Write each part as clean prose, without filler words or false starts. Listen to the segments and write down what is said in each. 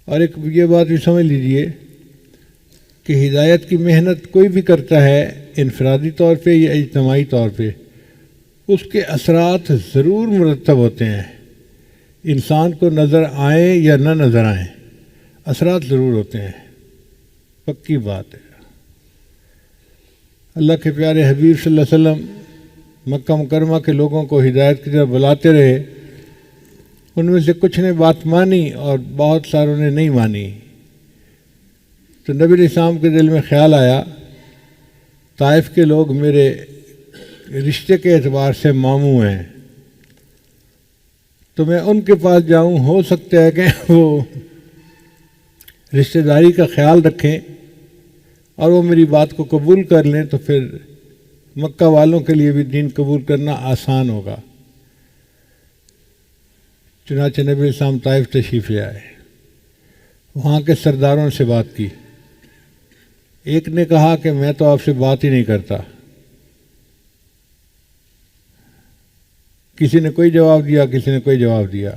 اور ایک یہ بات بھی سمجھ لیجئے کہ ہدایت کی محنت کوئی بھی کرتا ہے انفرادی طور پہ یا اجتماعی طور پہ، اس کے اثرات ضرور مرتب ہوتے ہیں، انسان کو نظر آئیں یا نہ نظر آئیں، اثرات ضرور ہوتے ہیں، پکی بات ہے۔ اللہ کے پیارے حبیب صلی اللہ علیہ وسلم مکہ مکرمہ کے لوگوں کو ہدایت کی طرف بلاتے رہے، ان میں سے کچھ نے بات مانی اور بہت ساروں نے نہیں مانی۔ تو نبی علیہ السلام کے دل میں خیال آیا طائف کے لوگ میرے رشتے کے اعتبار سے ماموں ہیں، تو میں ان کے پاس جاؤں، ہو سکتا ہے کہ وہ رشتہ داری کا خیال رکھیں اور وہ میری بات کو قبول کر لیں، تو پھر مکہ والوں کے لیے بھی دین قبول کرنا آسان ہوگا۔ چنانچہ نبی علیہ السلام طائف تشریف لے آئے، وہاں کے سرداروں سے بات کی۔ ایک نے کہا کہ میں تو آپ سے بات ہی نہیں کرتا، کسی نے کوئی جواب دیا، کسی نے کوئی جواب دیا،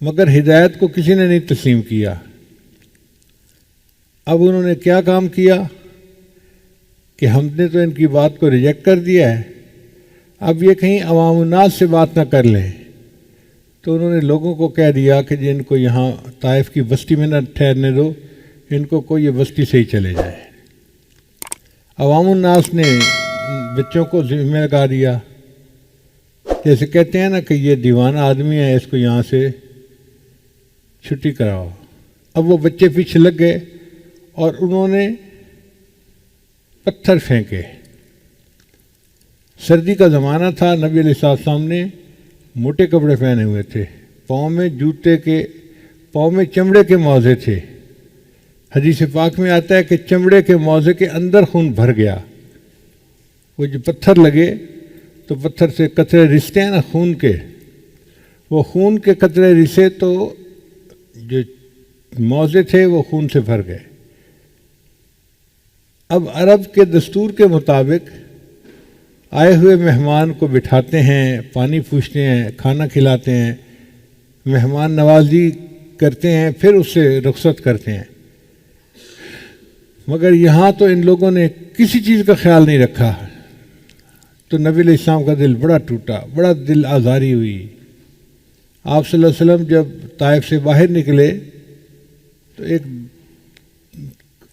مگر ہدایت کو کسی نے نہیں تسلیم کیا۔ اب انہوں نے کیا کام کیا کہ ہم نے تو ان کی بات کو ریجیکٹ کر دیا ہے، اب یہ کہیں عوام الناس سے بات نہ کر لیں، تو انہوں نے لوگوں کو کہہ دیا کہ جن کو یہاں طائف کی بستی میں نہ ٹھہرنے دو، ان کو کوئی یہ بستی سے ہی چلے جائے۔ عوام الناس نے بچوں کو ذمہ لگا دیا، جیسے کہتے ہیں نا کہ یہ دیوانہ آدمی ہے، اس کو یہاں سے چھٹی کراؤ۔ اب وہ بچے پیچھے لگ گئے اور انہوں نے پتھر پھینکے۔ سردی کا زمانہ تھا، نبی علیہ السلام نے موٹے کپڑے پہنے ہوئے تھے، پاؤں میں چمڑے کے موزے تھے۔ حدیث پاک میں آتا ہے کہ چمڑے کے موزے کے اندر خون بھر گیا۔ وہ جو پتھر لگے تو پتھر سے قطرے رستے ہیں نا خون کے، وہ خون کے قطرے رسے تو جو موزے تھے وہ خون سے بھر گئے۔ اب عرب کے دستور کے مطابق آئے ہوئے مہمان کو بٹھاتے ہیں، پانی پوچھتے ہیں، کھانا کھلاتے ہیں، مہمان نوازی کرتے ہیں، پھر اس سے رخصت کرتے ہیں۔ مگر یہاں تو ان لوگوں نے کسی چیز کا خیال نہیں رکھا، تو نبی علیہ السلام کا دل بڑا ٹوٹا، بڑا دل آزاری ہوئی۔ آپ صلی اللہ علیہ وسلم جب طائف سے باہر نکلے تو ایک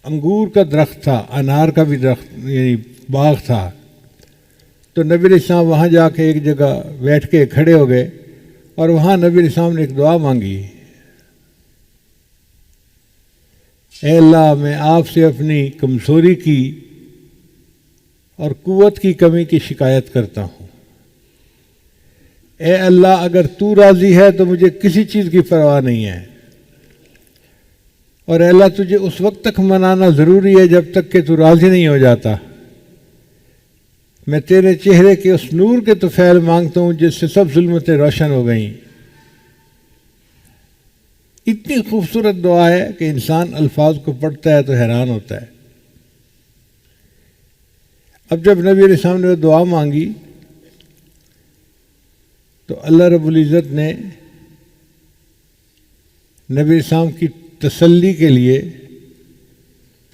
انگور کا درخت تھا، انار کا بھی درخت یعنی باغ تھا، تو نبی علیہ السلام وہاں جا کے ایک جگہ بیٹھ کے کھڑے ہو گئے اور وہاں نبی علیہ السلام نے ایک دعا مانگی، اے اللہ میں آپ سے اپنی کمزوری کی اور قوت کی کمی کی شکایت کرتا ہوں۔ اے اللہ اگر تو راضی ہے تو مجھے کسی چیز کی پرواہ نہیں ہے، اور اے اللہ تجھے اس وقت تک منانا ضروری ہے جب تک کہ تو راضی نہیں ہو جاتا۔ میں تیرے چہرے کے اس نور کے طفیل مانگتا ہوں جس سے سب ظلمتیں روشن ہو گئیں۔ اتنی خوبصورت دعا ہے کہ انسان الفاظ کو پڑھتا ہے تو حیران ہوتا ہے۔ اب جب نبی علیہ السلام نے وہ دعا مانگی تو اللہ رب العزت نے نبی علیہ السلام کی تسلی کے لیے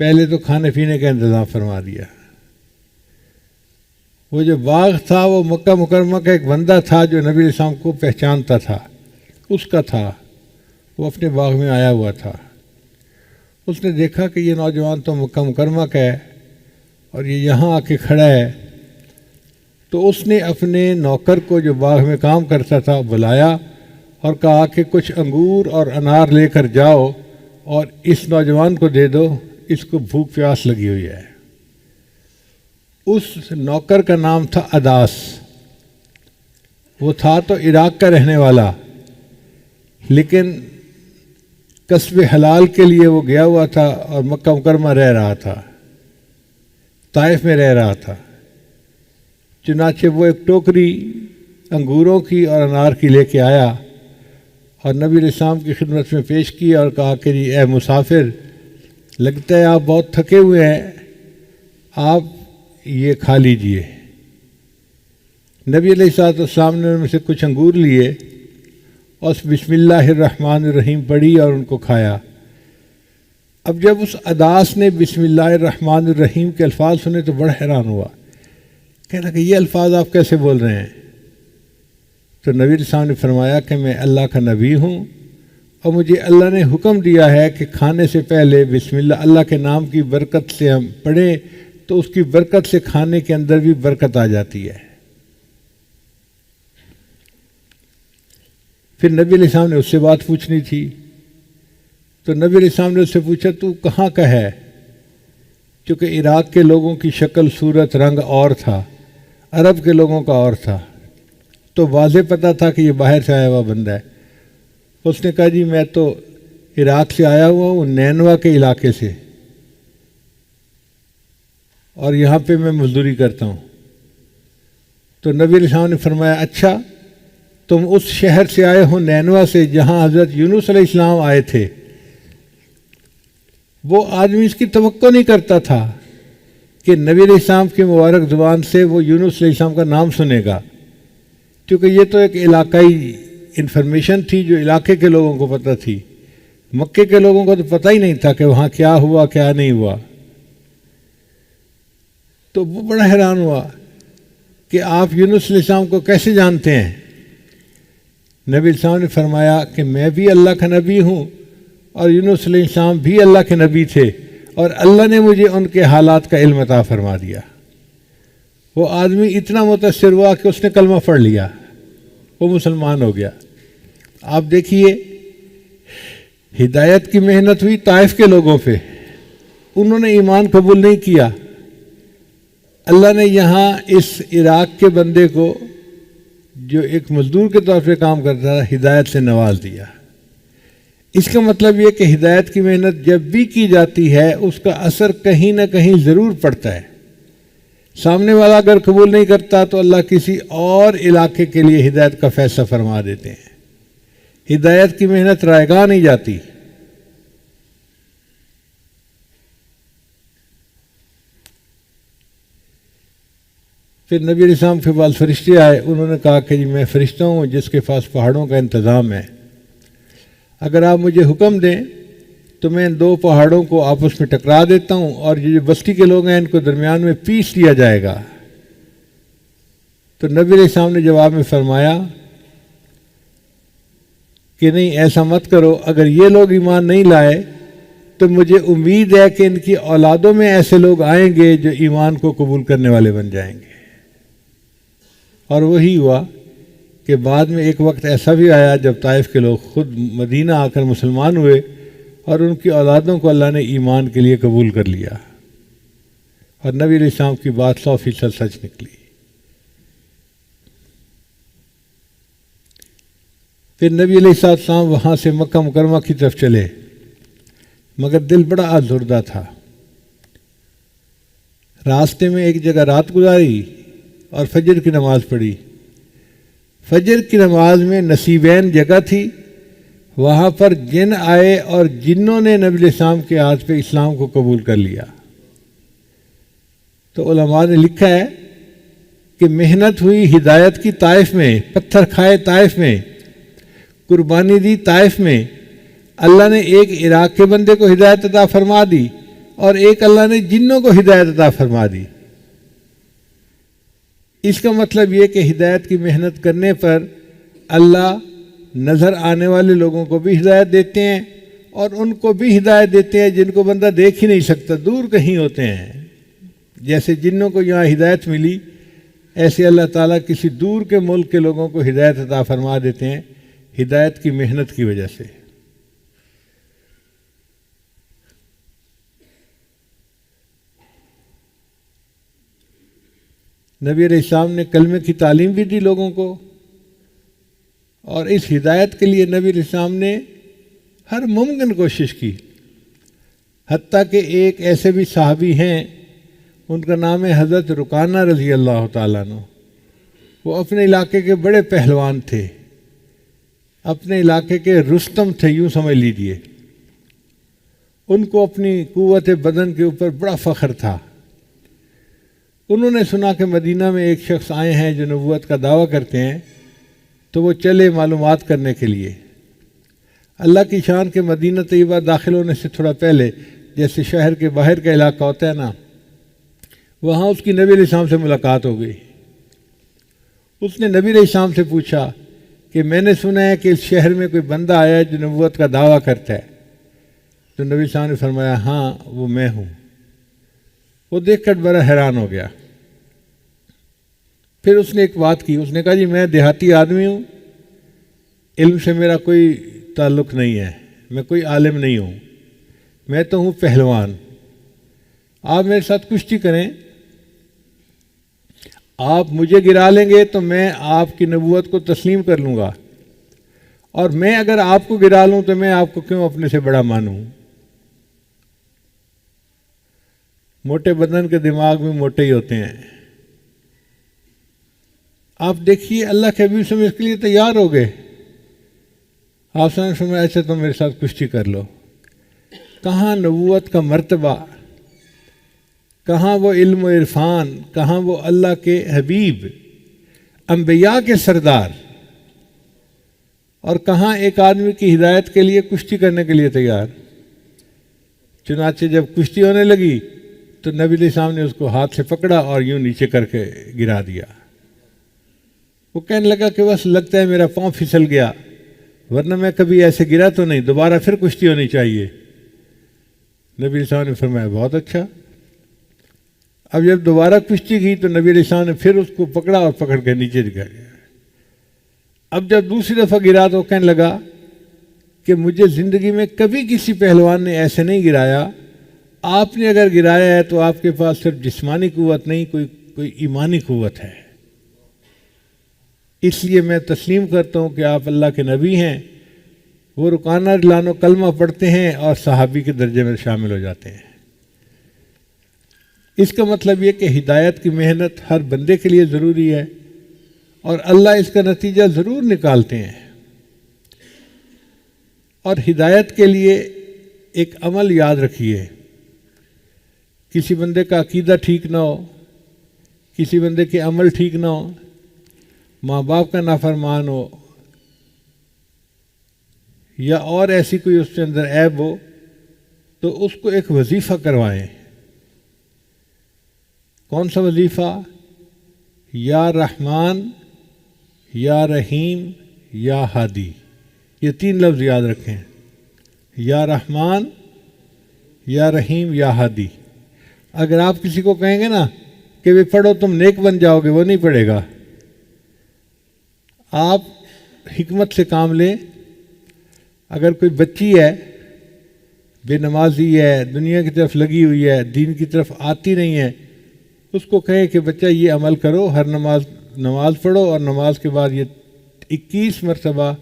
پہلے تو کھانے پینے کا انتظام فرما دیا۔ وہ جو باغ تھا وہ مکہ مکرمہ کا ایک بندہ تھا جو نبی علیہ السلام کو پہچانتا تھا، اس کا تھا، وہ اپنے باغ میں آیا ہوا تھا۔ اس نے دیکھا کہ یہ نوجوان تو مکہ مکرمہ کا ہے اور یہ یہاں آ کے کھڑا ہے، تو اس نے اپنے نوکر کو جو باغ میں کام کرتا تھا بلایا اور کہا کہ کچھ انگور اور انار لے کر جاؤ اور اس نوجوان کو دے دو، اس کو بھوک پیاس لگی ہوئی ہے۔ اس نوکر کا نام تھا اداس، وہ تھا تو عراق کا رہنے والا، لیکن کسب حلال کے لیے وہ گیا ہوا تھا اور مکہ مکرمہ رہ رہا تھا، طائف میں رہ رہا تھا۔ چنانچہ وہ ایک ٹوکری انگوروں کی اور انار کی لے کے آیا اور نبی علیہ السلام کی خدمت میں پیش کی اور کہا کہ جی اے مسافر، لگتا ہے آپ بہت تھکے ہوئے ہیں، آپ یہ کھا لیجئے۔ نبی علیہ السلام نے ان میں سے کچھ انگور لیے اور بسم اللہ الرحمن الرحیم پڑھی اور ان کو کھایا۔ اب جب اس اداس نے بسم اللہ الرحمن الرحیم کے الفاظ سنے تو بڑا حیران ہوا، کہنا کہ یہ الفاظ آپ کیسے بول رہے ہیں؟ تو نبی علیہ السلام نے فرمایا کہ میں اللہ کا نبی ہوں اور مجھے اللہ نے حکم دیا ہے کہ کھانے سے پہلے بسم اللہ کے نام کی برکت سے ہم پڑھیں تو اس کی برکت سے کھانے کے اندر بھی برکت آ جاتی ہے۔ پھر نبی علیہ السلام نے اس سے بات پوچھنی تھی، تو نبی علیہ السلام نے اس سے پوچھا تو کہاں کا ہے؟ چونکہ عراق کے لوگوں کی شکل صورت رنگ اور تھا، عرب کے لوگوں کا اور تھا، تو واضح پتہ تھا کہ یہ باہر سے آیا ہوا بندہ ہے۔ اس نے کہا جی میں تو عراق سے آیا ہوا ہوں، نینوا کے علاقے سے، اور یہاں پہ میں مزدوری کرتا ہوں۔ تو نبی علیہ السلام نے فرمایا اچھا تم اس شہر سے آئے ہو نینوا سے جہاں حضرت یونس علیہ السلام آئے تھے۔ وہ آدمی اس کی توقع نہیں کرتا تھا کہ نبی علیہ السلام کی مبارک زبان سے وہ یونس علیہ السلام کا نام سنے گا، کیونکہ یہ تو ایک علاقائی انفارمیشن تھی جو علاقے کے لوگوں کو پتہ تھی، مکے کے لوگوں کو تو پتہ ہی نہیں تھا کہ وہاں کیا ہوا کیا نہیں ہوا۔ تو وہ بڑا حیران ہوا کہ آپ یونس علیہ السلام کو کیسے جانتے ہیں؟ نبی علیہ السلام نے فرمایا کہ میں بھی اللہ کا نبی ہوں اور یونس علیہ السلام بھی اللہ کے نبی تھے، اور اللہ نے مجھے ان کے حالات کا علم عطا فرما دیا۔ وہ آدمی اتنا متاثر ہوا کہ اس نے کلمہ پڑھ لیا، وہ مسلمان ہو گیا۔ آپ دیکھیے ہدایت کی محنت ہوئی طائف کے لوگوں پہ، انہوں نے ایمان قبول نہیں کیا، اللہ نے یہاں اس عراق کے بندے کو جو ایک مزدور کے طور پہ کام کرتا تھا ہدایت سے نواز دیا۔ اس کا مطلب یہ کہ ہدایت کی محنت جب بھی کی جاتی ہے اس کا اثر کہیں نہ کہیں ضرور پڑتا ہے۔ سامنے والا اگر قبول نہیں کرتا تو اللہ کسی اور علاقے کے لیے ہدایت کا فیصلہ فرما دیتے ہیں۔ ہدایت کی محنت رائیگاں نہیں جاتی۔ پھر نبی علیہ السلام کے پاس فرشتے آئے، انہوں نے کہا کہ جی میں فرشتہ ہوں جس کے پاس پہاڑوں کا انتظام ہے، اگر آپ مجھے حکم دیں تو میں ان دو پہاڑوں کو آپس میں ٹکرا دیتا ہوں اور یہ جو بستی کے لوگ ہیں ان کو درمیان میں پیس دیا جائے گا۔ تو نبی علیہ السلام نے جواب میں فرمایا کہ نہیں ایسا مت کرو، اگر یہ لوگ ایمان نہیں لائے تو مجھے امید ہے کہ ان کی اولادوں میں ایسے لوگ آئیں گے جو ایمان کو قبول کرنے والے بن جائیں گے۔ اور وہی ہوا کہ بعد میں ایک وقت ایسا بھی آیا جب طائف کے لوگ خود مدینہ آ کر مسلمان ہوئے اور ان کی اولادوں کو اللہ نے ایمان کے لیے قبول کر لیا، اور نبی علیہ السلام کی بات 100% سچ نکلی۔ پھر نبی علیہ السلام وہاں سے مکہ مکرمہ کی طرف چلے، مگر دل بڑا آزردہ تھا۔ راستے میں ایک جگہ رات گزاری اور فجر کی نماز پڑھی۔ فجر کی نماز میں نصیبین جگہ تھی، وہاں پر جن آئے اور جنوں نے نبی علیہ السلام کے ہاتھ پہ اسلام کو قبول کر لیا۔ تو علماء نے لکھا ہے کہ محنت ہوئی ہدایت کی طائف میں، پتھر کھائے طائف میں، قربانی دی طائف میں، اللہ نے ایک عراق کے بندے کو ہدایت عطا فرما دی اور ایک اللہ نے جنوں کو ہدایت عطا فرما دی۔ اس کا مطلب یہ کہ ہدایت کی محنت کرنے پر اللہ نظر آنے والے لوگوں کو بھی ہدایت دیتے ہیں اور ان کو بھی ہدایت دیتے ہیں جن کو بندہ دیکھ ہی نہیں سکتا، دور کہیں ہوتے ہیں۔ جیسے جنوں کو یہاں ہدایت ملی، ایسے اللہ تعالیٰ کسی دور کے ملک کے لوگوں کو ہدایت عطا فرما دیتے ہیں ہدایت کی محنت کی وجہ سے۔ نبی علیہ السلام نے کلمے کی تعلیم بھی دی لوگوں کو، اور اس ہدایت کے لیے نبی علیہ السلام نے ہر ممکن کوشش کی۔ حتیٰ کہ ایک ایسے بھی صحابی ہیں، ان کا نام ہے حضرت رکانہ رضی اللہ تعالیٰ عنہ۔ وہ اپنے علاقے کے بڑے پہلوان تھے، اپنے علاقے کے رستم تھے، یوں سمجھ لیجیے۔ ان کو اپنی قوت بدن کے اوپر بڑا فخر تھا۔ انہوں نے سنا کہ مدینہ میں ایک شخص آئے ہیں جو نبوت کا دعویٰ کرتے ہیں، تو وہ چلے معلومات کرنے کے لیے۔ اللہ کی شان کے مدینہ طیبہ داخل ہونے سے تھوڑا پہلے، جیسے شہر کے باہر کا علاقہ ہوتا ہے نا، وہاں اس کی نبی علیہ السلام سے ملاقات ہو گئی۔ اس نے نبی علیہ السلام سے پوچھا کہ میں نے سنا ہے کہ اس شہر میں کوئی بندہ آیا ہے جو نبوت کا دعویٰ کرتا ہے۔ تو نبی علیہ السلام نے فرمایا ہاں وہ میں ہوں۔ وہ دیکھ کر بڑا حیران ہو گیا۔ پھر اس نے ایک بات کی، اس نے کہا جی میں دیہاتی آدمی ہوں، علم سے میرا کوئی تعلق نہیں ہے، میں کوئی عالم نہیں ہوں، میں تو ہوں پہلوان، آپ میرے ساتھ کشتی کریں، آپ مجھے گرا لیں گے تو میں آپ کی نبوت کو تسلیم کر لوں گا، اور میں اگر آپ کو گرا لوں تو میں آپ کو کیوں اپنے سے بڑا مانوں۔ موٹے بدن کے دماغ میں موٹے ہی ہوتے ہیں۔ آپ دیکھیے اللہ کے حبیب سے اس کے لیے تیار ہو گئے۔ آپ نے فرمایا اچھا تم میرے ساتھ کشتی کر لو۔ کہاں نبوت کا مرتبہ، کہاں وہ علم و عرفان، کہاں وہ اللہ کے حبیب، انبیاء کے سردار، اور کہاں ایک آدمی کی ہدایت کے لیے کشتی کرنے کے لیے تیار۔ چنانچہ جب کشتی ہونے لگی تو نبی علیہ السلام نے اس کو ہاتھ سے پکڑا اور یوں نیچے کر کے گرا دیا۔ وہ کہنے لگا کہ بس لگتا ہے میرا پاؤں پھسل گیا، ورنہ میں کبھی ایسے گرا تو نہیں، دوبارہ پھر کشتی ہونی چاہیے۔ نبی علیہ السلام نے فرمایا بہت اچھا۔ اب جب دوبارہ کشتی کی تو نبی علیہ السلام نے پھر اس کو پکڑا اور پکڑ کے نیچے دکھا دیا۔ اب جب دوسری دفعہ گرا تو کہنے لگا کہ مجھے زندگی میں کبھی کسی پہلوان نے ایسے نہیں گرایا، آپ نے اگر گرایا ہے تو آپ کے پاس صرف جسمانی قوت نہیں، کوئی ایمانی قوت ہے، اس لیے میں تسلیم کرتا ہوں کہ آپ اللہ کے نبی ہیں۔ وہ رکانہ لانو کلمہ پڑھتے ہیں اور صحابی کے درجے میں شامل ہو جاتے ہیں۔ اس کا مطلب یہ کہ ہدایت کی محنت ہر بندے کے لیے ضروری ہے، اور اللہ اس کا نتیجہ ضرور نکالتے ہیں۔ اور ہدایت کے لیے ایک عمل یاد رکھیے، کسی بندے کا عقیدہ ٹھیک نہ ہو، کسی بندے کے عمل ٹھیک نہ ہو، ماں باپ کا نافرمان ہو، یا اور ایسی کوئی اس کے اندر عیب ہو، تو اس کو ایک وظیفہ کروائیں۔ کون سا وظیفہ؟ یا رحمان، یا رحیم، یا ہادی، یہ 3 لفظ یاد رکھیں۔ یا رحمان، یا رحیم، یا ہادی۔ اگر آپ کسی کو کہیں گے نا کہ بھی پڑھو تم نیک بن جاؤ گے، وہ نہیں پڑھے گا۔ آپ حکمت سے کام لیں۔ اگر کوئی بچی ہے، بے نمازی ہے، دنیا کی طرف لگی ہوئی ہے، دین کی طرف آتی نہیں ہے، اس کو کہیں کہ بچہ یہ عمل کرو، ہر نماز پڑھو، اور نماز کے بعد یہ 21 مرتبہ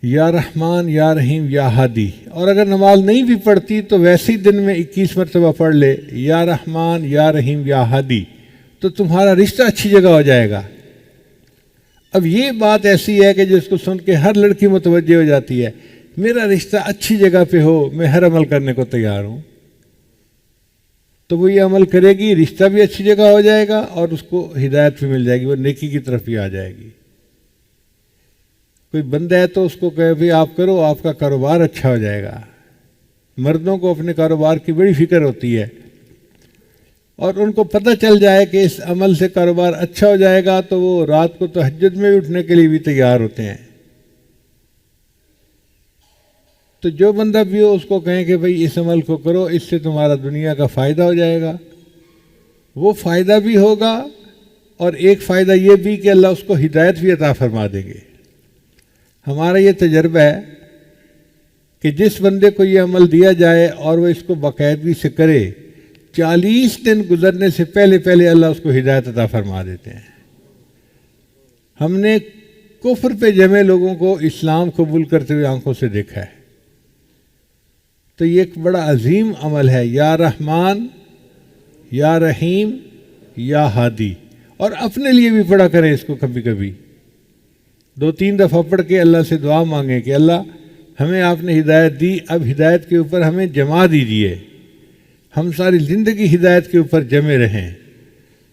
یا رحمان، یا رحیم، یا ہادی۔ اور اگر نماز نہیں بھی پڑھتی تو ویسے ہی دن میں 21 مرتبہ پڑھ لے یا رحمان، یا رحیم، یا ہادی، تو تمہارا رشتہ اچھی جگہ ہو جائے گا۔ اب یہ بات ایسی ہے کہ جس کو سن کے ہر لڑکی متوجہ ہو جاتی ہے، میرا رشتہ اچھی جگہ پہ ہو، میں ہر عمل کرنے کو تیار ہوں۔ تو وہ یہ عمل کرے گی، رشتہ بھی اچھی جگہ ہو جائے گا، اور اس کو ہدایت بھی مل جائے گی، وہ نیکی کی طرف بھی آ جائے گی۔ کوئی بندہ ہے تو اس کو کہے بھی آپ کرو، آپ کا کاروبار اچھا ہو جائے گا۔ مردوں کو اپنے کاروبار کی بڑی فکر ہوتی ہے، اور ان کو پتہ چل جائے کہ اس عمل سے کاروبار اچھا ہو جائے گا تو وہ رات کو تہجد میں اٹھنے کے لیے بھی تیار ہوتے ہیں۔ تو جو بندہ بھی ہو اس کو کہیں کہ بھئی اس عمل کو کرو، اس سے تمہارا دنیا کا فائدہ ہو جائے گا۔ وہ فائدہ بھی ہوگا، اور ایک فائدہ یہ بھی کہ اللہ اس کو ہدایت بھی عطا فرما دیں گے۔ ہمارا یہ تجربہ ہے کہ جس بندے کو یہ عمل دیا جائے اور وہ اس کو باقاعدگی سے کرے، 40 دن گزرنے سے پہلے اللہ اس کو ہدایت عطا فرما دیتے ہیں۔ ہم نے کفر پہ جمے لوگوں کو اسلام قبول کرتے ہوئے آنکھوں سے دیکھا ہے۔ تو یہ ایک بڑا عظیم عمل ہے، یا رحمان، یا رحیم، یا ہادی۔ اور اپنے لیے بھی پڑھا کریں اس کو، کبھی کبھی 2-3 دفعہ پڑھ کے اللہ سے دعا مانگیں کہ اللہ ہمیں آپ نے ہدایت دی، اب ہدایت کے اوپر ہمیں جما دیجیے، ہم ساری زندگی ہدایت کے اوپر جمے رہیں۔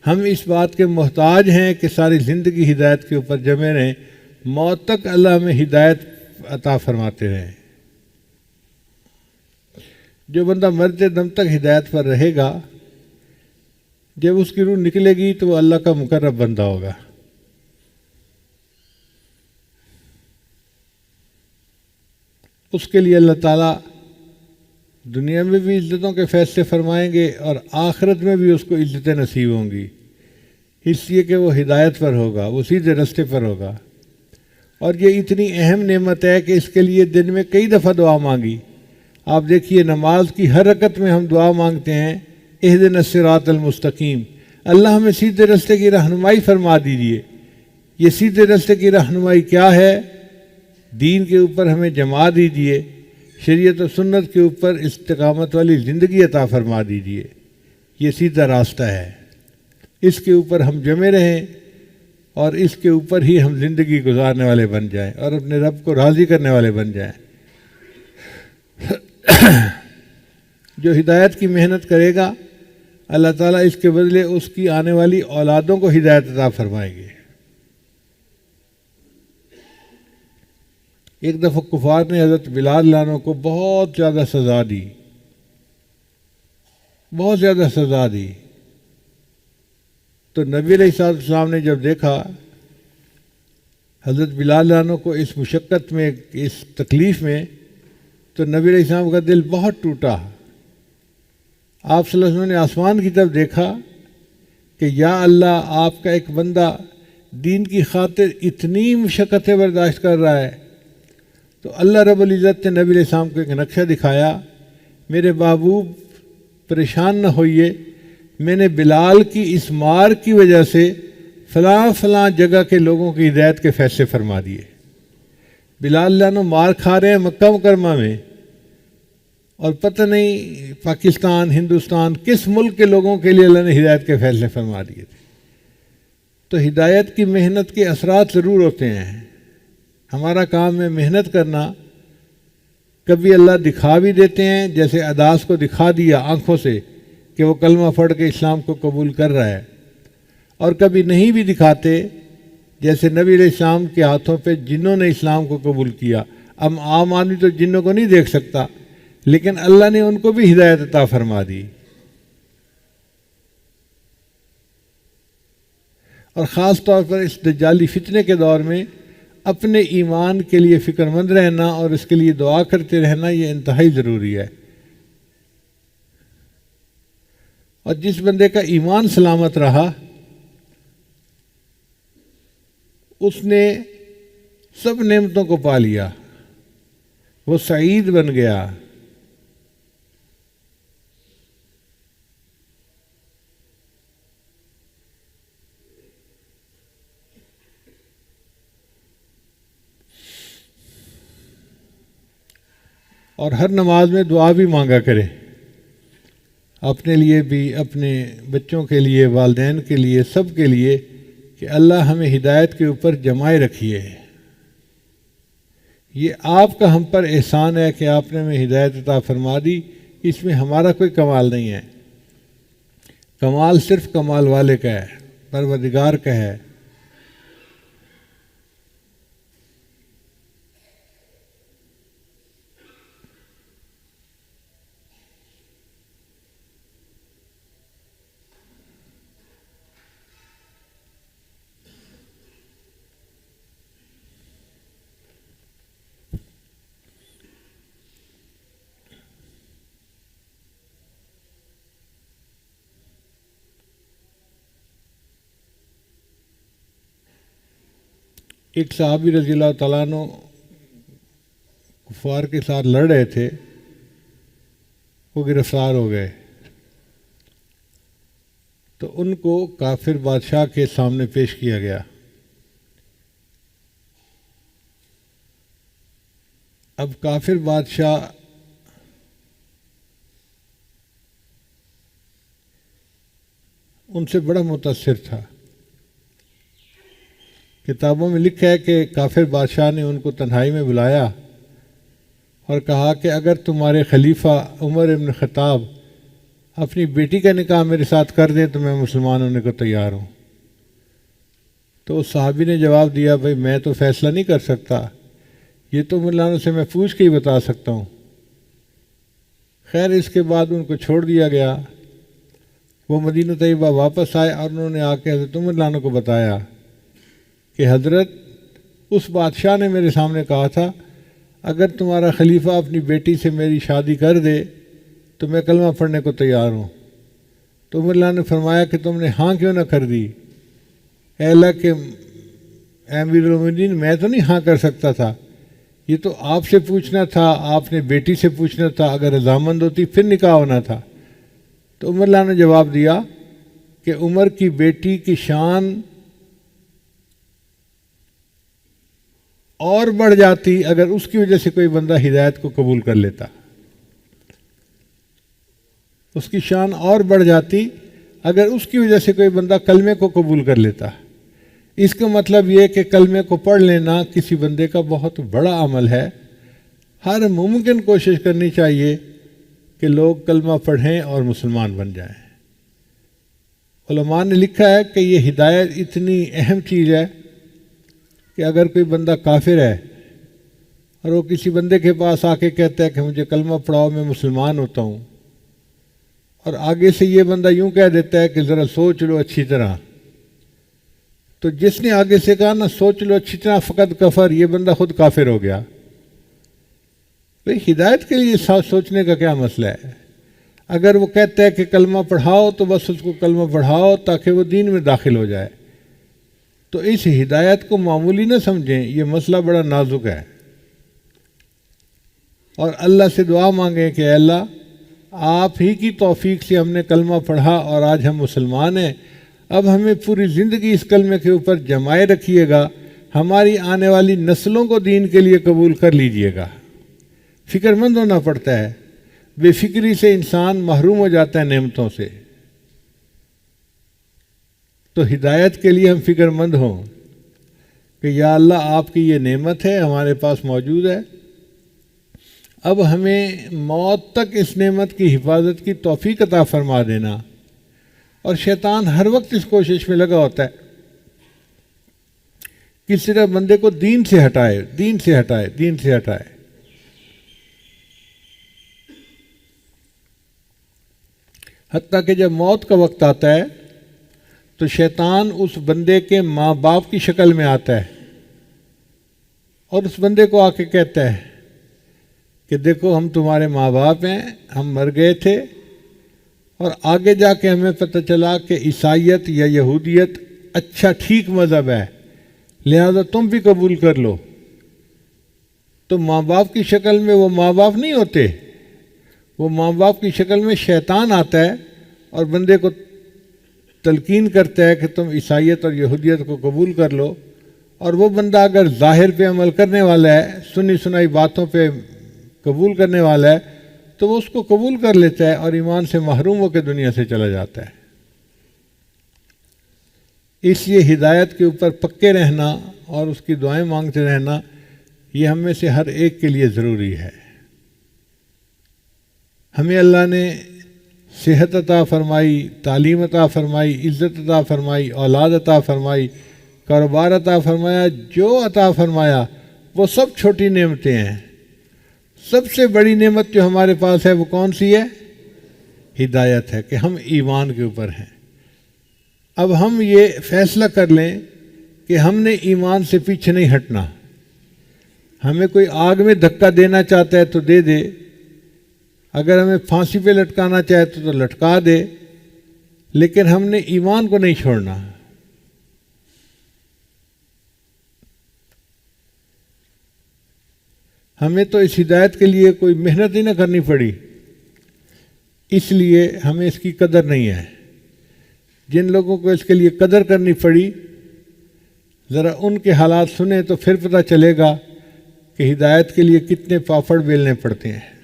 ہم اس بات کے محتاج ہیں کہ ساری زندگی ہدایت کے اوپر جمے رہیں، موت تک اللہ ہمیں ہدایت عطا فرماتے رہے۔ جو بندہ مرتے دم تک ہدایت پر رہے گا، جب اس کی روح نکلے گی تو وہ اللہ کا مقرب بندہ ہوگا۔ اس کے لیے اللہ تعالیٰ دنیا میں بھی عزتوں کے فیصلے فرمائیں گے اور آخرت میں بھی اس کو عزتیں نصیب ہوں گی، اس لیے کہ وہ ہدایت پر ہوگا، وہ سیدھے راستے پر ہوگا۔ اور یہ اتنی اہم نعمت ہے کہ اس کے لیے دن میں کئی دفعہ دعا مانگی۔ آپ دیکھیے نماز کی ہر رکعت میں ہم دعا مانگتے ہیں، اہدنا الصراط المستقیم، اللہ ہمیں سیدھے راستے کی رہنمائی فرما دیجیے۔ یہ سیدھے راستے کی رہنمائی کیا ہے؟ دین کے اوپر ہمیں جما دیجیے، شریعت و سنت کے اوپر استقامت والی زندگی عطا فرما دیجیے۔ یہ سیدھا راستہ ہے، اس کے اوپر ہم جمے رہیں اور اس کے اوپر ہی ہم زندگی گزارنے والے بن جائیں اور اپنے رب کو راضی کرنے والے بن جائیں۔ جو ہدایت کی محنت کرے گا، اللہ تعالیٰ اس کے بدلے اس کی آنے والی اولادوں کو ہدایت عطا فرمائیں گے۔ ایک دفعہ کفار نے حضرت بلال عنہ کو بہت زیادہ سزا دی، بہت زیادہ سزا دی۔ تو نبی علیہ السلام نے جب دیکھا حضرت بلال عنہ کو اس مشقت میں، اس تکلیف میں، تو نبی علیہ السلام کا دل بہت ٹوٹا۔ آپ صلی اللہ علیہ وسلم نے آسمان کی طرف دیکھا کہ یا اللہ، آپ کا ایک بندہ دین کی خاطر اتنی مشقتیں برداشت کر رہا ہے۔ تو اللہ رب العزت نے نبی علیہ السلام کو ایک نقشہ دکھایا، میرے محبوب پریشان نہ ہوئیے، میں نے بلال کی اس مار کی وجہ سے فلاں فلاں جگہ کے لوگوں کی ہدایت کے فیصلے فرما دیے۔ بلال عنہ مار کھا رہے ہیں مکہ مکرمہ میں، اور پتہ نہیں پاکستان، ہندوستان، کس ملک کے لوگوں کے لیے اللہ نے ہدایت کے فیصلے فرما دیے تھے۔ تو ہدایت کی محنت کے اثرات ضرور ہوتے ہیں۔ ہمارا کام ہے محنت کرنا۔ کبھی اللہ دکھا بھی دیتے ہیں، جیسے عداس کو دکھا دیا آنکھوں سے کہ وہ کلمہ پڑھ کے اسلام کو قبول کر رہا ہے، اور کبھی نہیں بھی دکھاتے، جیسے نبی علیہ السلام کے ہاتھوں پہ جنوں نے اسلام کو قبول کیا۔ اب عام آدمی تو جنوں کو نہیں دیکھ سکتا، لیکن اللہ نے ان کو بھی ہدایت عطا فرما دی۔ اور خاص طور پر اس دجالی فتنے کے دور میں اپنے ایمان کے لیے فکر مند رہنا اور اس کے لیے دعا کرتے رہنا، یہ انتہائی ضروری ہے۔ اور جس بندے کا ایمان سلامت رہا، اس نے سب نعمتوں کو پا لیا، وہ سعید بن گیا۔ اور ہر نماز میں دعا بھی مانگا کرے، اپنے لیے بھی، اپنے بچوں کے لیے، والدین کے لیے، سب کے لیے، کہ اللہ ہمیں ہدایت کے اوپر جمائے رکھیے۔ یہ آپ کا ہم پر احسان ہے کہ آپ نے ہمیں ہدایت عطا فرما دی، اس میں ہمارا کوئی کمال نہیں ہے۔ کمال صرف کمال والے کا ہے، پروردگار کا ہے۔ ایک صحابی رضی اللہ تعالیٰ عنہ کفار کے ساتھ لڑ رہے تھے، وہ گرفتار ہو گئے، تو ان کو کافر بادشاہ کے سامنے پیش کیا گیا۔ اب کافر بادشاہ ان سے بڑا متاثر تھا۔ کتابوں میں لکھا ہے کہ کافر بادشاہ نے ان کو تنہائی میں بلایا اور کہا کہ اگر تمہارے خلیفہ عمر ابن خطاب اپنی بیٹی کا نکاح میرے ساتھ کر دیں تو میں مسلمان ہونے کو تیار ہوں۔ تو اس صحابی نے جواب دیا بھائی میں تو فیصلہ نہیں کر سکتا، یہ تو مولانا سے میں پوچھ کے ہی بتا سکتا ہوں۔ خیر اس کے بعد ان کو چھوڑ دیا گیا۔ وہ مدینہ طیبہ واپس آئے اور انہوں نے آ کے حضرت مولانا کو بتایا کہ حضرت اس بادشاہ نے میرے سامنے کہا تھا اگر تمہارا خلیفہ اپنی بیٹی سے میری شادی کر دے تو میں کلمہ پڑھنے کو تیار ہوں۔ تو مولانا نے فرمایا کہ تم نے ہاں کیوں نہ کر دی؟ اے اللہ کہ امیر المومنین میں تو نہیں ہاں کر سکتا تھا، یہ تو آپ سے پوچھنا تھا، آپ نے بیٹی سے پوچھنا تھا، اگر رضامند ہوتی پھر نکاح ہونا تھا۔ تو عمر اللہ نے جواب دیا کہ عمر کی بیٹی کی شان اور بڑھ جاتی اگر اس کی وجہ سے کوئی بندہ ہدایت کو قبول کر لیتا، اس کی شان اور بڑھ جاتی اگر اس کی وجہ سے کوئی بندہ کلمے کو قبول کر لیتا۔ اس کا مطلب یہ کہ کلمے کو پڑھ لینا کسی بندے کا بہت بڑا عمل ہے۔ ہر ممکن کوشش کرنی چاہیے کہ لوگ کلمہ پڑھیں اور مسلمان بن جائیں۔ علماء نے لکھا ہے کہ یہ ہدایت اتنی اہم چیز ہے کہ اگر کوئی بندہ کافر ہے اور وہ کسی بندے کے پاس آ کے کہتا ہے کہ مجھے کلمہ پڑھاؤ میں مسلمان ہوتا ہوں، اور آگے سے یہ بندہ یوں کہہ دیتا ہے کہ ذرا سوچ لو اچھی طرح، تو جس نے آگے سے کہا نا سوچ لو اچھی طرح فقط کفر، یہ بندہ خود کافر ہو گیا۔ بھئی ہدایت کے لیے سوچنے کا کیا مسئلہ ہے؟ اگر وہ کہتا ہے کہ کلمہ پڑھاؤ تو بس اس کو کلمہ پڑھاؤ تاکہ وہ دین میں داخل ہو جائے۔ تو اس ہدایت کو معمولی نہ سمجھیں، یہ مسئلہ بڑا نازک ہے، اور اللہ سے دعا مانگیں کہ اے اللہ آپ ہی کی توفیق سے ہم نے کلمہ پڑھا اور آج ہم مسلمان ہیں، اب ہمیں پوری زندگی اس کلمے کے اوپر جمائے رکھیے گا، ہماری آنے والی نسلوں کو دین کے لیے قبول کر لیجئے گا۔ فکر مند ہونا پڑتا ہے، بے فکری سے انسان محروم ہو جاتا ہے نعمتوں سے۔ تو ہدایت کے لیے ہم فکر مند ہوں کہ یا اللہ آپ کی یہ نعمت ہے ہمارے پاس موجود ہے، اب ہمیں موت تک اس نعمت کی حفاظت کی توفیق عطا فرما دینا۔ اور شیطان ہر وقت اس کوشش میں لگا ہوتا ہے کس طرح بندے کو دین سے ہٹائے، دین سے ہٹائے، دین سے ہٹائے۔ حتیٰ کہ جب موت کا وقت آتا ہے تو شیطان اس بندے کے ماں باپ کی شکل میں آتا ہے اور اس بندے کو آ کے کہتا ہے کہ دیکھو ہم تمہارے ماں باپ ہیں، ہم مر گئے تھے، اور آگے جا کے ہمیں پتہ چلا کہ عیسائیت یا یہودیت اچھا ٹھیک مذہب ہے، لہذا تم بھی قبول کر لو۔ تو ماں باپ کی شکل میں وہ ماں باپ نہیں ہوتے، وہ ماں باپ کی شکل میں شیطان آتا ہے اور بندے کو تلقین کرتا ہے کہ تم عیسائیت اور یہودیت کو قبول کر لو، اور وہ بندہ اگر ظاہر پہ عمل کرنے والا ہے، سنی سنائی باتوں پہ قبول کرنے والا ہے، تو وہ اس کو قبول کر لیتا ہے اور ایمان سے محروم ہو کے دنیا سے چلا جاتا ہے۔ اس لیے ہدایت کے اوپر پکے رہنا اور اس کی دعائیں مانگتے رہنا یہ ہم میں سے ہر ایک کے لیے ضروری ہے۔ ہمیں اللہ نے صحت عطا فرمائی، تعلیم عطا فرمائی، عزت عطا فرمائی، اولاد عطا فرمائی، کاروبار عطا فرمایا، جو عطا فرمایا وہ سب چھوٹی نعمتیں ہیں۔ سب سے بڑی نعمت جو ہمارے پاس ہے وہ کون سی ہے؟ ہدایت ہے، کہ ہم ایمان کے اوپر ہیں۔ اب ہم یہ فیصلہ کر لیں کہ ہم نے ایمان سے پیچھے نہیں ہٹنا۔ ہمیں کوئی آگ میں دھکا دینا چاہتا ہے تو دے دے، اگر ہمیں پھانسی پہ لٹکانا چاہے تو لٹکا دے، لیکن ہم نے ایمان کو نہیں چھوڑنا۔ ہمیں تو اس ہدایت کے لیے کوئی محنت ہی نہ کرنی پڑی، اس لیے ہمیں اس کی قدر نہیں ہے۔ جن لوگوں کو اس کے لیے قدر کرنی پڑی، ذرا ان کے حالات سنیں تو پھر پتہ چلے گا کہ ہدایت کے لیے کتنے پاپڑ بیلنے پڑتے ہیں۔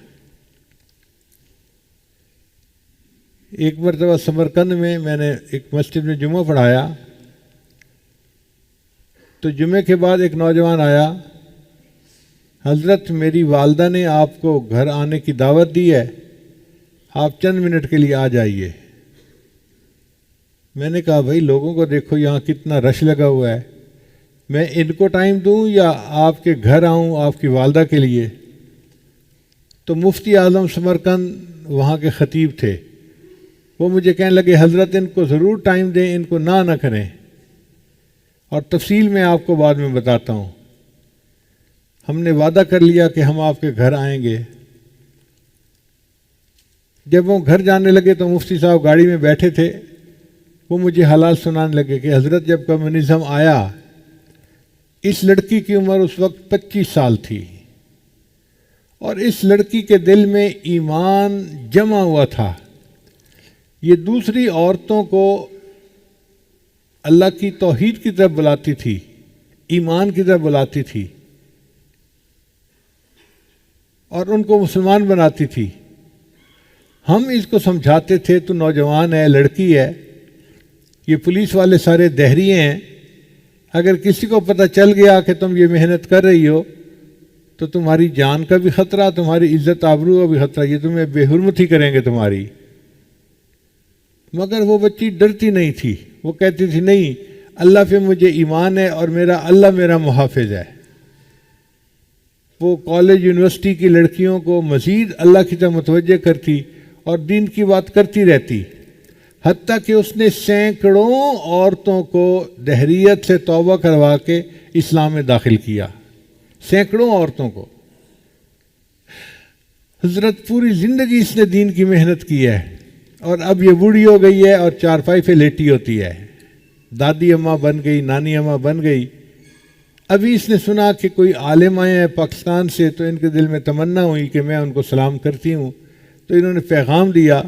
ایک مرتبہ سمرقند میں نے ایک مسجد میں جمعہ پڑھایا، تو جمعے کے بعد ایک نوجوان آیا، حضرت میری والدہ نے آپ کو گھر آنے کی دعوت دی ہے، آپ چند منٹ کے لیے آ جائیے۔ میں نے کہا بھائی لوگوں کو دیکھو یہاں کتنا رش لگا ہوا ہے، میں ان کو ٹائم دوں یا آپ کے گھر آؤں آپ کی والدہ کے لیے؟ تو مفتی اعظم سمرقند وہاں کے خطیب تھے، وہ مجھے کہنے لگے حضرت ان کو ضرور ٹائم دیں، ان کو نہ کریں، اور تفصیل میں آپ کو بعد میں بتاتا ہوں۔ ہم نے وعدہ کر لیا کہ ہم آپ کے گھر آئیں گے۔ جب وہ گھر جانے لگے تو مفتی صاحب گاڑی میں بیٹھے تھے، وہ مجھے حالات سنانے لگے کہ حضرت جب کمیونزم آیا، اس لڑکی کی عمر اس وقت 25 سال تھی، اور اس لڑکی کے دل میں ایمان جمع ہوا تھا۔ یہ دوسری عورتوں کو اللہ کی توحید کی طرف بلاتی تھی، ایمان کی طرف بلاتی تھی، اور ان کو مسلمان بناتی تھی۔ ہم اس کو سمجھاتے تھے تو نوجوان ہے، لڑکی ہے، یہ پولیس والے سارے دہریے ہیں، اگر کسی کو پتہ چل گیا کہ تم یہ محنت کر رہی ہو تو تمہاری جان کا بھی خطرہ، تمہاری عزت آبرو کا بھی خطرہ، یہ تمہیں بے حرمتی کریں گے تمہاری۔ مگر وہ بچی ڈرتی نہیں تھی، وہ کہتی تھی نہیں، اللہ پہ مجھے ایمان ہے اور اللہ میرا محافظ ہے۔ وہ کالج یونیورسٹی کی لڑکیوں کو مزید اللہ کی طرف متوجہ کرتی اور دین کی بات کرتی رہتی، حتیٰ کہ اس نے سینکڑوں عورتوں کو دہریت سے توبہ کروا کے اسلام میں داخل کیا، سینکڑوں عورتوں کو۔ حضرت پوری زندگی اس نے دین کی محنت کی ہے، اور اب یہ بوڑھی ہو گئی ہے اور چارپائی پہ لیٹی ہوتی ہے، دادی اماں بن گئی، نانی اماں بن گئی۔ ابھی اس نے سنا کہ کوئی عالم آئے ہیں پاکستان سے، تو ان کے دل میں تمنا ہوئی کہ میں ان کو سلام کرتی ہوں، تو انہوں نے پیغام دیا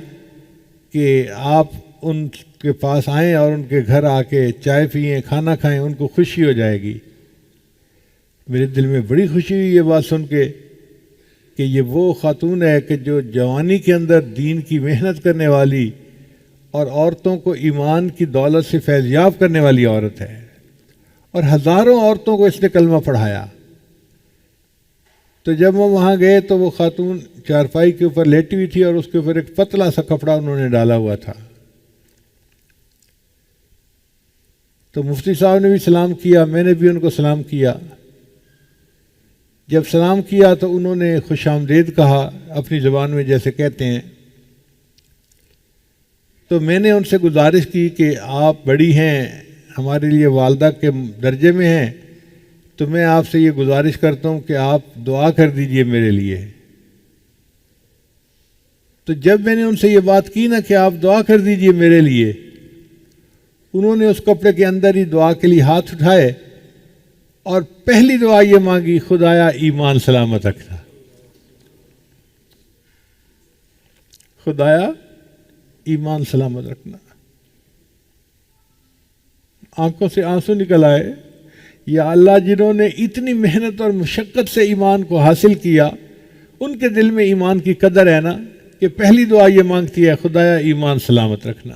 کہ آپ ان کے پاس آئیں اور ان کے گھر آ کے چائے پئیں، کھانا کھائیں، ان کو خوشی ہو جائے گی۔ میرے دل میں بڑی خوشی ہوئی یہ بات سن کے کہ یہ وہ خاتون ہے کہ جو جوانی کے اندر دین کی محنت کرنے والی اور عورتوں کو ایمان کی دولت سے فیضیاب کرنے والی عورت ہے، اور ہزاروں عورتوں کو اس نے کلمہ پڑھایا۔ تو جب ہم وہاں گئے تو وہ خاتون چارپائی کے اوپر لیٹی ہوئی تھی اور اس کے اوپر ایک پتلا سا کپڑا انہوں نے ڈالا ہوا تھا۔ تو مفتی صاحب نے بھی سلام کیا، میں نے بھی ان کو سلام کیا۔ جب سلام کیا تو انہوں نے خوش آمدید کہا اپنی زبان میں جیسے کہتے ہیں۔ تو میں نے ان سے گزارش کی کہ آپ بڑی ہیں، ہمارے لیے والدہ کے درجے میں ہیں، تو میں آپ سے یہ گزارش کرتا ہوں کہ آپ دعا کر دیجئے میرے لیے۔ تو جب میں نے ان سے یہ بات کی نا کہ آپ دعا کر دیجئے میرے لیے، انہوں نے اس کپڑے کے اندر ہی دعا کے لیے ہاتھ اٹھائے اور پہلی دعا یہ مانگی، خدایا ایمان سلامت رکھنا، خدایا ایمان سلامت رکھنا۔ آنکھوں سے آنسو نکل آئے، یا اللہ جنہوں نے اتنی محنت اور مشقت سے ایمان کو حاصل کیا، ان کے دل میں ایمان کی قدر ہے نا، کہ پہلی دعا یہ مانگتی ہے، خدایا ایمان سلامت رکھنا۔